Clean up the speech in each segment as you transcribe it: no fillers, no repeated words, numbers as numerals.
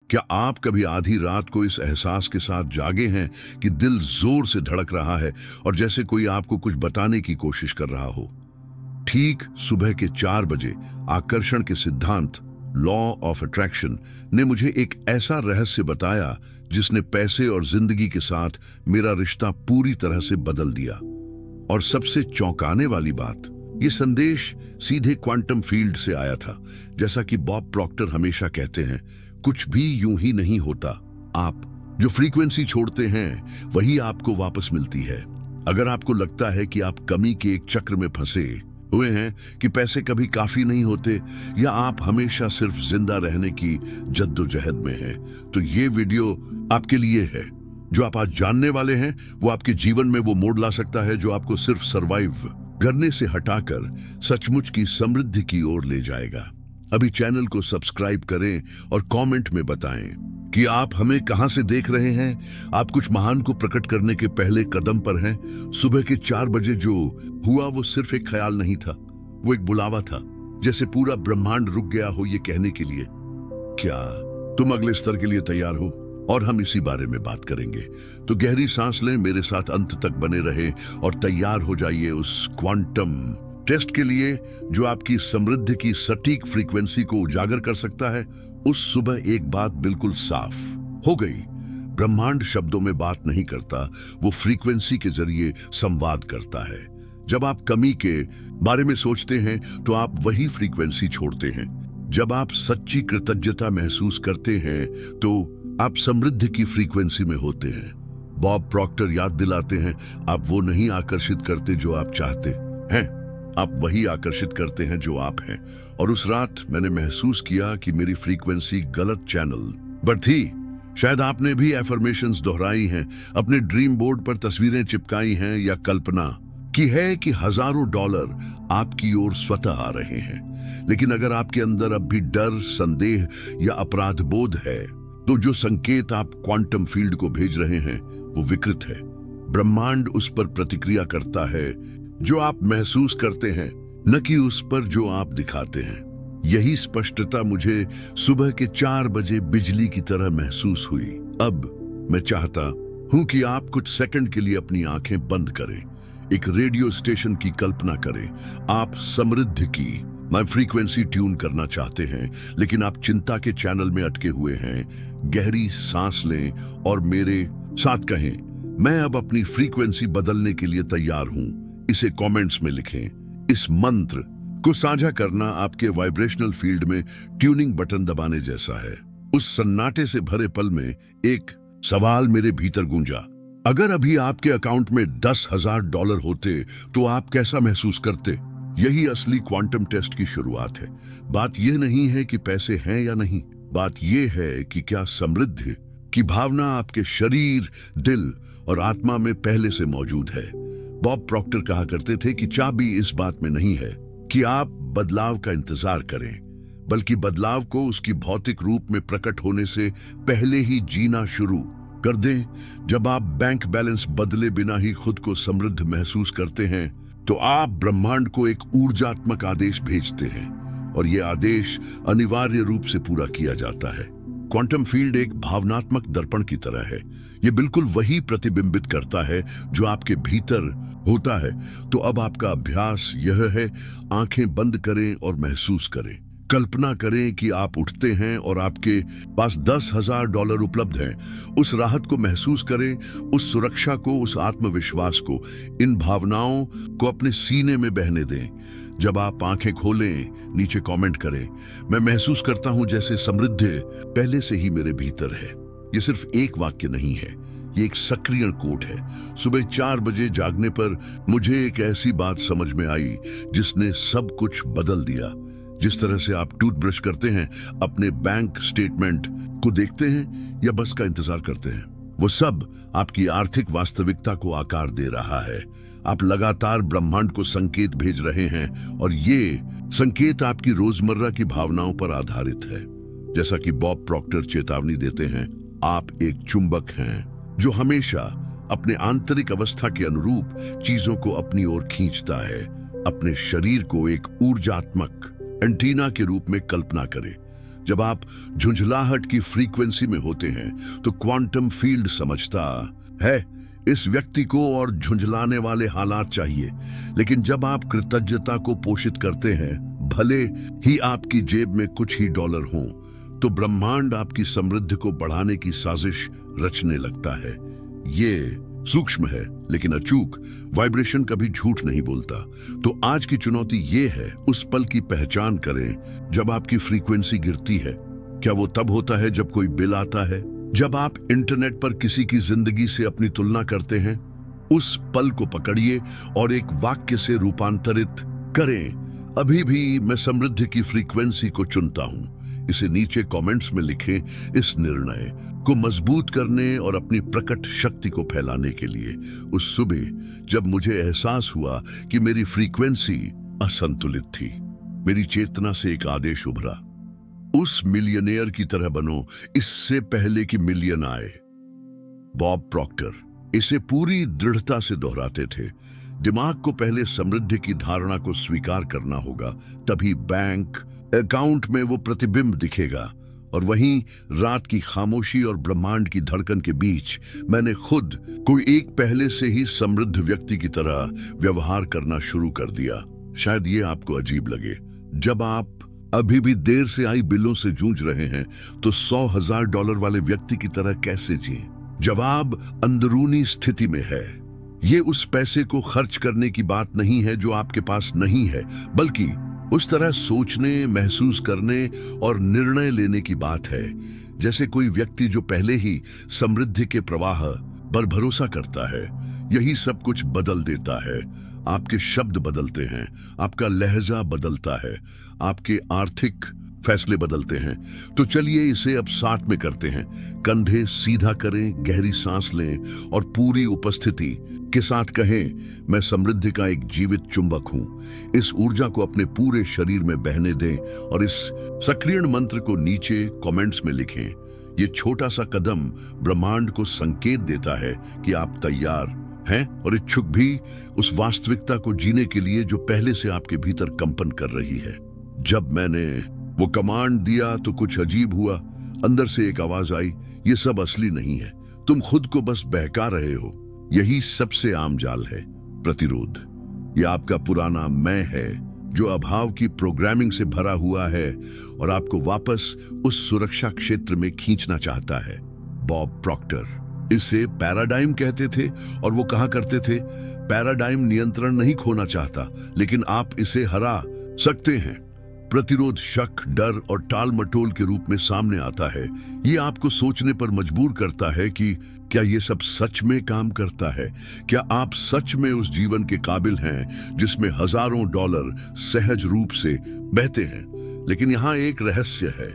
क्या आप कभी आधी रात को इस एहसास के साथ जागे हैं कि दिल जोर से धड़क रहा है और जैसे कोई आपको कुछ बताने की कोशिश कर रहा हो? ठीक सुबह के 4 बजे आकर्षण के सिद्धांत, लॉ ऑफ अट्रैक्शन, ने मुझे एक ऐसा रहस्य बताया जिसने पैसे और जिंदगी के साथ मेरा रिश्ता पूरी तरह से बदल दिया। और सबसे चौंकाने वाली बात, ये संदेश सीधे क्वांटम फील्ड से आया था। जैसा कि बॉब प्रॉक्टर हमेशा कहते हैं, कुछ भी यूं ही नहीं होता। आप जो फ्रीक्वेंसी छोड़ते हैं वही आपको वापस मिलती है। अगर आपको लगता है कि आप कमी के एक चक्र में फंसे हुए हैं, कि पैसे कभी काफी नहीं होते, या आप हमेशा सिर्फ जिंदा रहने की जद्दोजहद में हैं, तो ये वीडियो आपके लिए है। जो आप आज जानने वाले हैं वो आपके जीवन में वो मोड़ ला सकता है जो आपको सिर्फ सरवाइव करने से हटाकर सचमुच की समृद्धि की ओर ले जाएगा। अभी चैनल को सब्सक्राइब करें और कमेंट में बताएं कि आप हमें कहां से देख रहे हैं। आप कुछ महान को प्रकट करने के पहले कदम पर हैं। सुबह के 4 बजे जो हुआ वो सिर्फ एक ख्याल नहीं था, वो एक बुलावा था। जैसे पूरा ब्रह्मांड रुक गया हो ये कहने के लिए, क्या तुम अगले स्तर के लिए तैयार हो? और हम इसी बारे में बात करेंगे। तो गहरी सांस लें, मेरे साथ अंत तक बने रहें और तैयार हो जाइए उस क्वांटम टेस्ट के लिए जो आपकी समृद्धि की सटीक फ्रीक्वेंसी को उजागर कर सकता है। उस सुबह एक बात बिल्कुल साफ हो गई। ब्रह्मांड शब्दों में बात नहीं करता, वो फ्रीक्वेंसी के जरिए संवाद करता है। जब आप कमी के बारे में सोचते हैं तो आप वही फ्रीक्वेंसी छोड़ते हैं। जब आप सच्ची कृतज्ञता महसूस करते हैं तो आप समृद्धि की फ्रीक्वेंसी में होते हैं। बॉब प्रॉक्टर याद दिलाते हैं, आप वो नहीं आकर्षित करते जो आप चाहते हैं, आप वही आकर्षित करते हैं जो आप हैं। और उस रात मैंने महसूस किया कि मेरी फ्रीक्वेंसी गलत चैनल पर थी। शायद आपने भी एफर्मेशंस दोहराई हैं, अपने ड्रीम बोर्ड पर तस्वीरें चिपकाई हैं, या कल्पना की है कि हजारों डॉलर आपकी ओर स्वतः आ रहे हैं। लेकिन अगर आपके अंदर अब भी डर, संदेह या अपराध बोध है, तो जो संकेत आप क्वांटम फील्ड को भेज रहे हैं वो विकृत है। ब्रह्मांड उस पर प्रतिक्रिया करता है जो आप महसूस करते हैं, न कि उस पर जो आप दिखाते हैं। यही स्पष्टता मुझे सुबह के 4 बजे बिजली की तरह महसूस हुई। अब मैं चाहता हूं कि आप कुछ सेकंड के लिए अपनी आंखें बंद करें, एक रेडियो स्टेशन की कल्पना करें। आप समृद्धि की फ्रीक्वेंसी ट्यून करना चाहते हैं, लेकिन आप चिंता के चैनल में अटके हुए हैं। गहरी सांस लें और मेरे साथ कहें, मैं अब अपनी फ्रीक्वेंसी बदलने के लिए तैयार हूं। इसे कमेंट्स में लिखें। इस मंत्र को साझा करना आपके वाइब्रेशनल फील्ड में ट्यूनिंग बटन दबाने जैसा है। उस सन्नाटे से भरे पल में एक सवाल मेरे भीतर गूंजा, अगर अभी आपके अकाउंट में $10,000 होते तो आप कैसा महसूस करते? यही असली क्वांटम टेस्ट की शुरुआत है। बात यह नहीं है कि पैसे हैं या नहीं, बात यह है कि क्या समृद्धि की भावना आपके शरीर, दिल और आत्मा में पहले से मौजूद है। बॉब प्रॉक्टर कहा करते थे कि चाबी इस बात में नहीं है कि आप बदलाव का इंतजार करें, बल्कि बदलाव को उसकी भौतिक रूप में प्रकट होने से पहले ही जीना शुरू कर दें। जब आप बैंक बैलेंस बदले बिना ही खुद को समृद्ध महसूस करते हैं तो आप ब्रह्मांड को एक ऊर्जात्मक आदेश भेजते हैं, और यह आदेश अनिवार्य रूप से पूरा किया जाता है। क्वांटम फील्ड एक भावनात्मक दर्पण की तरह है। यह बिल्कुल वही प्रतिबिंबित करता है जो आपके भीतर होता है। तो अब आपका अभ्यास यह है, आंखें बंद करें और महसूस करें। कल्पना करें कि आप उठते हैं और आपके पास $10,000 उपलब्ध हैं। उस राहत को महसूस करें, उस सुरक्षा को, उस आत्मविश्वास को। इन भावनाओं को अपने सीने में बहने दें। जब आप आंखें खोलें, नीचे कमेंट करें, मैं महसूस करता हूं जैसे समृद्धि पहले से ही मेरे भीतर है। ये सिर्फ एक वाक्य नहीं है, ये एक सक्रिय कोट है। सुबह 4 बजे जागने पर मुझे एक ऐसी बात समझ में आई जिसने सब कुछ बदल दिया। जिस तरह से आप टूथब्रश करते हैं, अपने बैंक स्टेटमेंट को देखते हैं या बस का इंतजार करते हैं, वो सब आपकी आर्थिक वास्तविकता को आकार दे रहा है। आप लगातार ब्रह्मांड को संकेत भेज रहे हैं और ये संकेत आपकी रोजमर्रा की भावनाओं पर आधारित है। जैसा कि बॉब प्रॉक्टर चेतावनी देते हैं, आप एक चुंबक हैं जो हमेशा अपने आंतरिक अवस्था के अनुरूप चीजों को अपनी ओर खींचता है। अपने शरीर को एक ऊर्जात्मक एंटीना के रूप में कल्पना करें। जब आप झुंझलाहट की फ्रीक्वेंसी में होते हैं तो क्वांटम फील्ड समझता है इस व्यक्ति को और झुंझलाने वाले हालात चाहिए। लेकिन जब आप कृतज्ञता को पोषित करते हैं, भले ही आपकी जेब में कुछ ही डॉलर हों, तो ब्रह्मांड आपकी समृद्धि को बढ़ाने की साजिश रचने लगता है। ये सूक्ष्म है लेकिन अचूक। वाइब्रेशन कभी झूठ नहीं बोलता। तो आज की चुनौती ये है, उस पल की पहचान करें जब आपकी फ्रीक्वेंसी गिरती है। क्या वो तब होता है जब कोई बिल आता है, जब आप इंटरनेट पर किसी की जिंदगी से अपनी तुलना करते हैं? उस पल को पकड़िए और एक वाक्य से रूपांतरित करें, अभी भी मैं समृद्धि की फ्रीक्वेंसी को चुनता हूं। इसे नीचे कमेंट्स में लिखें। इस निर्णय को मजबूत करने और अपनी प्रकट शक्ति को फैलाने के लिए उस सुबह जब मुझे एहसास हुआ कि मेरी फ्रीक्वेंसी असंतुलित थी, मेरी चेतना से एक आदेश उभरा, उस मिलियनेयर की तरह बनो इससे पहले कि मिलियन आए। बॉब प्रॉक्टर इसे पूरी दृढ़ता से दोहराते थे। दिमाग को पहले समृद्धि की धारणा को स्वीकार करना होगा, तभी बैंक अकाउंट में वो प्रतिबिंब दिखेगा। और वहीं रात की खामोशी और ब्रह्मांड की धड़कन के बीच मैंने खुद कोई एक पहले से ही समृद्ध व्यक्ति की तरह व्यवहार करना शुरू कर दिया। शायद ये आपको अजीब लगे। जब आप अभी भी देर से आई बिलों से जूझ रहे हैं तो $100,000 वाले व्यक्ति की तरह कैसे जिएं? जवाब अंदरूनी स्थिति में है। ये उस पैसे को खर्च करने की बात नहीं है जो आपके पास नहीं है, बल्कि उस तरह सोचने, महसूस करने और निर्णय लेने की बात है जैसे कोई व्यक्ति जो पहले ही समृद्धि के प्रवाह पर भरोसा करता है। यही सब कुछ बदल देता है। आपके शब्द बदलते हैं, आपका लहजा बदलता है, आपके आर्थिक फैसले बदलते हैं। तो चलिए इसे अब 60 में करते हैं। कंधे सीधा करें, गहरी सांस लें और पूरी उपस्थिति के साथ कहें, मैं समृद्धि का एक जीवित चुंबक हूं। इस ऊर्जा को अपने पूरे शरीर में बहने दें और इस सक्रिय मंत्र को नीचे कमेंट्स में लिखें। ये छोटा सा कदम ब्रह्मांड को संकेत देता है कि आप तैयार हैं और इच्छुक भी उस वास्तविकता को जीने के लिए जो पहले से आपके भीतर कंपन कर रही है। जब मैंने वो कमांड दिया तो कुछ अजीब हुआ। अंदर से एक आवाज आई, ये सब असली नहीं है, तुम खुद को बस बहका रहे हो। यही सबसे आम जाल है, प्रतिरोध। यह आपका पुराना मैं है जो अभाव की प्रोग्रामिंग से भरा हुआ है और आपको वापस उस सुरक्षा क्षेत्र में खींचना चाहता है। बॉब प्रॉक्टर इसे पैराडाइम कहते थे और वो कहा करते थे, पैराडाइम नियंत्रण नहीं खोना चाहता, लेकिन आप इसे हरा सकते हैं। प्रतिरोध शक, डर और टाल मटोल के रूप में सामने आता है। ये आपको सोचने पर मजबूर करता है कि क्या ये सब सच में काम करता है? क्या आप सच में उस जीवन के काबिल हैं जिसमें हजारों डॉलर सहज रूप से बहते हैं? लेकिन यहाँ एक रहस्य है।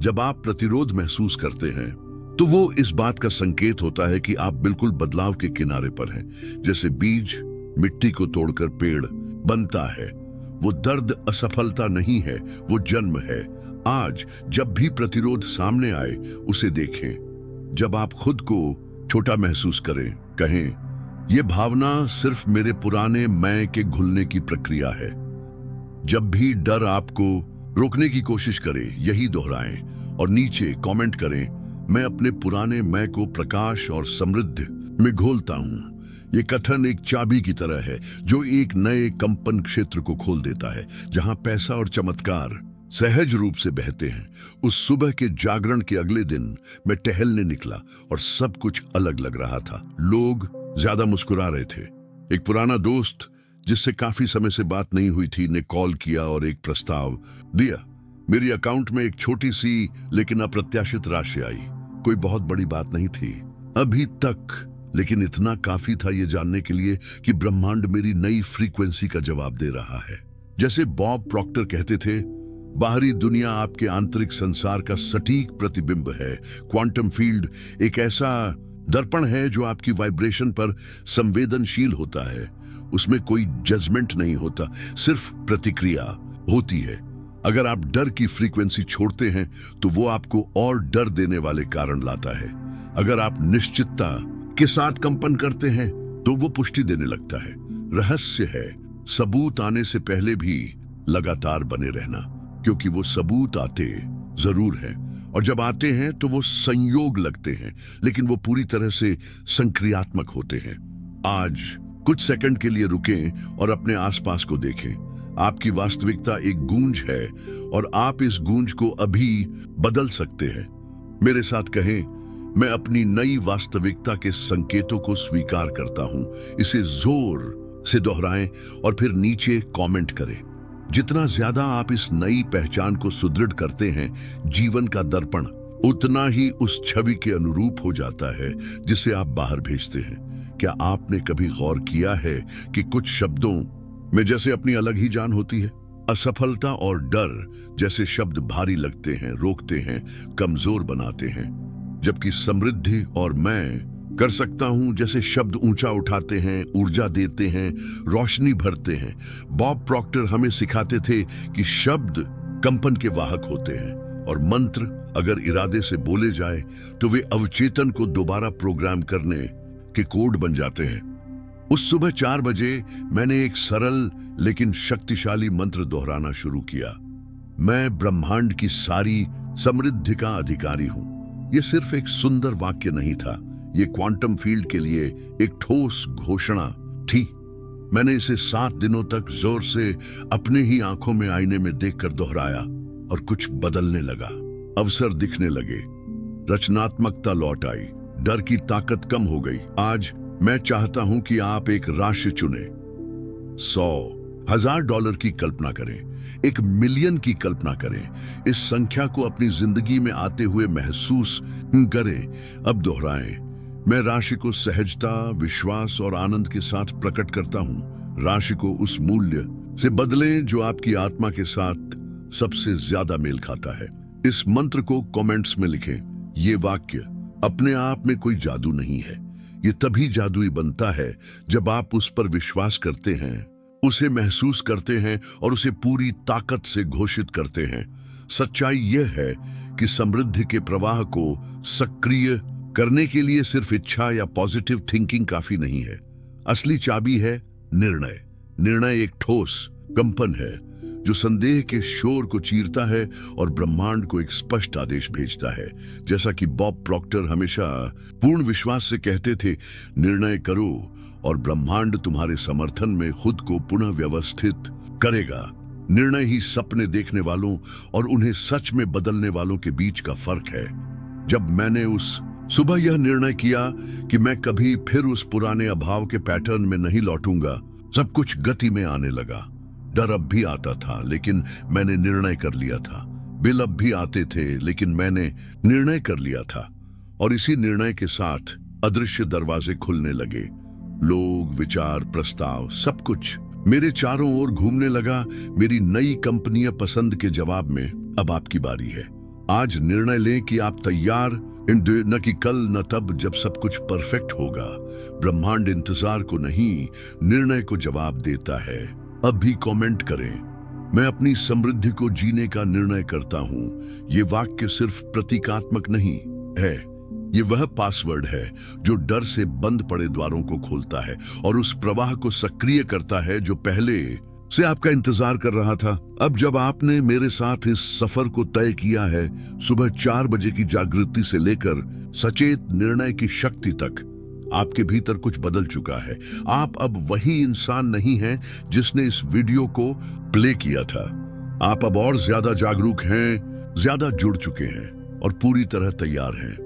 जब आप प्रतिरोध महसूस करते हैं तो वो इस बात का संकेत होता है कि आप बिल्कुल बदलाव के किनारे पर हैं। जैसे बीज मिट्टी को तोड़कर पेड़ बनता है। वो दर्द असफलता नहीं है, वो जन्म है। आज जब भी प्रतिरोध सामने आए उसे देखें। जब आप खुद को छोटा महसूस करें, कहें, ये भावना सिर्फ मेरे पुराने मैं के घुलने की प्रक्रिया है। जब भी डर आपको रोकने की कोशिश करे, यही दोहराएं और नीचे कमेंट करें, मैं अपने पुराने मैं को प्रकाश और समृद्धि में घोलता हूं। ये कथन एक चाबी की तरह है जो एक नए कंपन क्षेत्र को खोल देता है जहां पैसा और चमत्कार सहज रूप से बहते हैं। उस सुबह के जागरण के अगले दिन मैं टहलने निकला और सब कुछ अलग लग रहा था। लोग ज्यादा मुस्कुरा रहे थे। एक पुराना दोस्त जिससे काफी समय से बात नहीं हुई थी ने कॉल किया और एक प्रस्ताव दिया। मेरी अकाउंट में एक छोटी सी लेकिन अप्रत्याशित राशि आई। कोई बहुत बड़ी बात नहीं थी अभी तक, लेकिन इतना काफी था ये जानने के लिए कि ब्रह्मांड मेरी नई फ्रीक्वेंसी का जवाब दे रहा है। जैसे बॉब प्रॉक्टर कहते थे, बाहरी दुनिया आपके आंतरिक संसार का सटीक प्रतिबिंब है। क्वांटम फील्ड एक ऐसा दर्पण है जो आपकी वाइब्रेशन पर संवेदनशील होता है। उसमें कोई जजमेंट नहीं होता, सिर्फ प्रतिक्रिया होती है। अगर आप डर की फ्रीक्वेंसी छोड़ते हैं तो वो आपको और डर देने वाले कारण लाता है। अगर आप निश्चितता के साथ कंपन करते हैं तो वो पुष्टि देने लगता है। रहस्य है सबूत आने से पहले भी लगातार बने रहना, क्योंकि वो सबूत आते जरूर है, और जब आते हैं तो वो संयोग लगते हैं, लेकिन वो पूरी तरह से संक्रियात्मक होते हैं। आज कुछ सेकंड के लिए रुकें और अपने आसपास को देखें। आपकी वास्तविकता एक गूंज है और आप इस गूंज को अभी बदल सकते हैं। मेरे साथ कहें, मैं अपनी नई वास्तविकता के संकेतों को स्वीकार करता हूं। इसे जोर से दोहराएं और फिर नीचे कमेंट करें। जितना ज्यादा आप इस नई पहचान को सुदृढ़ करते हैं, जीवन का दर्पण उतना ही उस छवि के अनुरूप हो जाता है जिसे आप बाहर भेजते हैं। क्या आपने कभी गौर किया है कि कुछ शब्दों में जैसे अपनी अलग ही जान होती है? असफलता और डर जैसे शब्द भारी लगते हैं, रोकते हैं, कमजोर बनाते हैं, जबकि समृद्धि और मैं कर सकता हूं जैसे शब्द ऊंचा उठाते हैं, ऊर्जा देते हैं, रोशनी भरते हैं। बॉब प्रॉक्टर हमें सिखाते थे कि शब्द कंपन के वाहक होते हैं और मंत्र अगर इरादे से बोले जाए तो वे अवचेतन को दोबारा प्रोग्राम करने के कोड बन जाते हैं। उस सुबह 4 बजे मैंने एक सरल लेकिन शक्तिशाली मंत्र दोहराना शुरू किया। मैं ब्रह्मांड की सारी समृद्धि का अधिकारी हूं। यह सिर्फ एक सुंदर वाक्य नहीं था, ये क्वांटम फील्ड के लिए एक ठोस घोषणा थी। मैंने इसे 7 दिनों तक जोर से अपने ही आंखों में आईने में देखकर दोहराया और कुछ बदलने लगा। अवसर दिखने लगे, रचनात्मकता लौट आई, डर की ताकत कम हो गई। आज मैं चाहता हूं कि आप एक राशि चुनें। 100, $1000 की कल्पना करें, 1 मिलियन की कल्पना करें। इस संख्या को अपनी जिंदगी में आते हुए महसूस करें। अब दोहराएं। मैं राशि को सहजता, विश्वास और आनंद के साथ प्रकट करता हूं। राशि को उस मूल्य से बदलें जो आपकी आत्मा के साथ सबसे ज्यादा मेल खाता है। इस मंत्र को कमेंट्स में लिखें। ये वाक्य अपने आप में कोई जादू नहीं है। ये तभी जादुई बनता है जब आप उस पर विश्वास करते हैं, उसे महसूस करते हैं और उसे पूरी ताकत से घोषित करते हैं। सच्चाई यह है कि समृद्धि के प्रवाह को सक्रिय करने के लिए सिर्फ इच्छा या पॉजिटिव थिंकिंग काफी नहीं है। असली चाबी है निर्णय। निर्णय एक ठोस कंपन है जो संदेह के शोर को चीरता है और ब्रह्मांड को एक स्पष्ट आदेश भेजता है। जैसा कि बॉब प्रॉक्टर हमेशा पूर्ण विश्वास से कहते थे, निर्णय करो और ब्रह्मांड तुम्हारे समर्थन में खुद को पुनः व्यवस्थित करेगा। निर्णय ही सपने देखने वालों और उन्हें सच में बदलने वालों के बीच का फर्क है। जब मैंने उस सुबह यह निर्णय किया कि मैं कभी फिर उस पुराने अभाव के पैटर्न में नहीं लौटूंगा, सब कुछ गति में आने लगा। डर अब भी आता था, लेकिन मैंने निर्णय कर लिया था। बिल अब भी आते थे, लेकिन मैंने निर्णय कर लिया था। और इसी निर्णय के साथ अदृश्य दरवाजे खुलने लगे। लोग, विचार, प्रस्ताव, सब कुछ मेरे चारों ओर घूमने लगा। मेरी नई कंपनियां पसंद के जवाब में अब आपकी बारी है। आज निर्णय लें कि आप तैयार न कि कल न तब जब सब कुछ परफेक्ट होगा। ब्रह्मांड इंतजार को नहीं, निर्णय को जवाब देता है। अब भी कमेंट करें, मैं अपनी समृद्धि को जीने का निर्णय करता हूं। ये वाक्य सिर्फ प्रतीकात्मक नहीं है, ये वह पासवर्ड है जो डर से बंद पड़े द्वारों को खोलता है और उस प्रवाह को सक्रिय करता है जो पहले से आपका इंतजार कर रहा था। अब जब आपने मेरे साथ इस सफर को तय किया है, सुबह 4 बजे की जागृति से लेकर सचेत निर्णय की शक्ति तक, आपके भीतर कुछ बदल चुका है। आप अब वही इंसान नहीं हैं जिसने इस वीडियो को प्ले किया था। आप अब और ज्यादा जागरूक हैं, ज्यादा जुड़ चुके हैं और पूरी तरह तैयार हैं।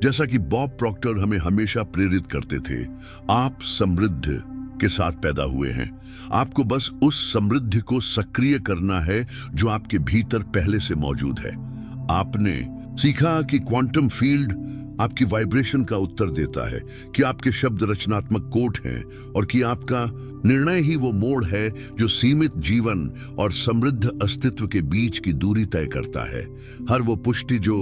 जैसा कि बॉब प्रॉक्टर हमें हमेशा प्रेरित करते थे, आप समृद्धि के साथ पैदा हुए हैं। आपको बस उस समृद्धि को सक्रिय करना है जो आपके भीतर पहले से मौजूद है। आपने सीखा कि क्वांटम फील्ड आपकी वाइब्रेशन का उत्तर देता है, कि आपके शब्द रचनात्मक कोड हैं और कि आपका निर्णय ही वो मोड़ है जो सीमित जीवन और समृद्ध अस्तित्व के बीच की दूरी तय करता है। हर वो पुष्टि जो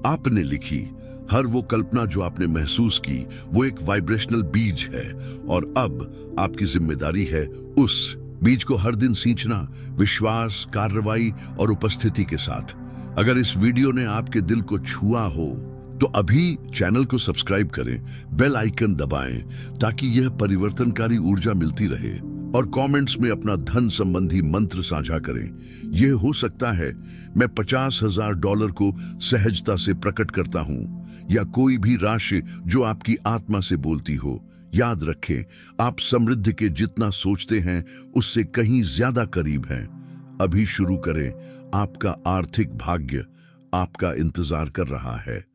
आपने लिखी, हर वो कल्पना जो आपने महसूस की, वो एक वाइब्रेशनल बीज है और अब आपकी जिम्मेदारी है उस बीज को हर दिन सींचना, विश्वास, कार्रवाई और उपस्थिति के साथ। अगर इस वीडियो ने आपके दिल को छुआ हो तो अभी चैनल को सब्सक्राइब करें, बेल आइकन दबाएं ताकि यह परिवर्तनकारी ऊर्जा मिलती रहे। और कमेंट्स में अपना धन संबंधी मंत्र साझा करें। यह हो सकता है मैं $50,000 को सहजता से प्रकट करता हूं, या कोई भी राशि जो आपकी आत्मा से बोलती हो। याद रखें, आप समृद्धि के जितना सोचते हैं उससे कहीं ज्यादा करीब हैं। अभी शुरू करें, आपका आर्थिक भाग्य आपका इंतजार कर रहा है।